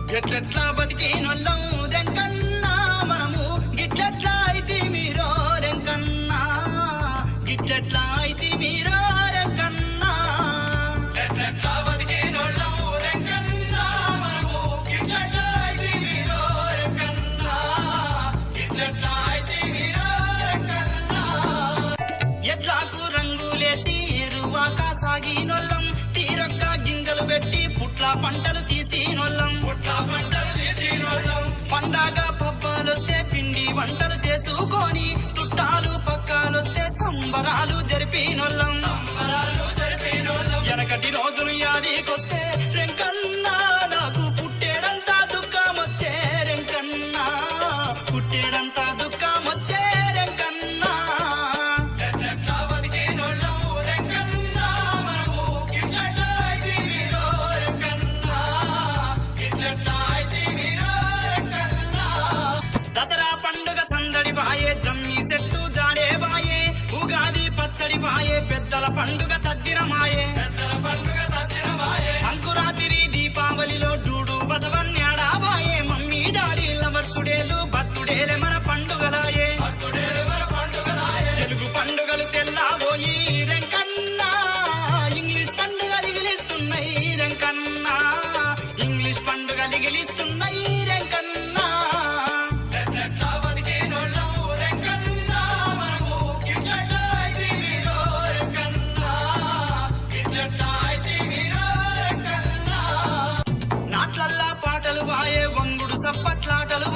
ఎట్లెట్లా బతికినొల్లం రెంకన్నా మనము గిట్లెట్లా అయితే మీరో రెంకన్నా గిట్లెట్లా అయితే మీరో రెంకన్నా ఎట్లెట్లా బతికినొల్లం రెంకన్నా మనము గిట్లెట్లా అయితే మీరో రెంకన్నా గిట్లెట్లా అయితే మీరో రెంకన్నా ఎట్లాకు రంగులేసి ఎరువాక సాగినొల్లం తీరొక్క గింజలు పెట్టి పుట్ల పంటలు తీసినొల్లం పండగ పబ్బాలొస్తే పిండి వంటలు చేసుకొని చుట్టాలు పక్కాలొస్తే సంబరాలు జరిపినొల్లం వెనకటి రోజులు యాదికొస్తే రెంకన్నా నాకు పుట్టేడంతా దుఃఖమొచ్చే రెంకన్నా పుట్టేడంతా దుఃఖమొచ్చే రెంకన్నా దసరా పండుగ సందడి బాయే జమ్మి చెట్టు జాడే బాయే ఉగాది పచ్చడి బాయే పెద్దల పండుగ తద్దిరమాయే సంకురాతిరి దీపావళిలో డూడు బసవన్యాడా బాయే మమ్మీ డాడీ లవర్సుడేలు బర్తుడేలే మన పండుగలాయే తెలుగు పండుగలు తెల్లాబోయి రెంకన్నా ఇంగ్లీష్ పండుగలు గిలిస్తున్నాయి రెంకన్నా ఇంగ్లీష్ పండుగలు గిలిస్తున్నాయి రెంకన్నా నాట్లల్లా పాటలు బాయే వంగుడు సప్పట్లాటలు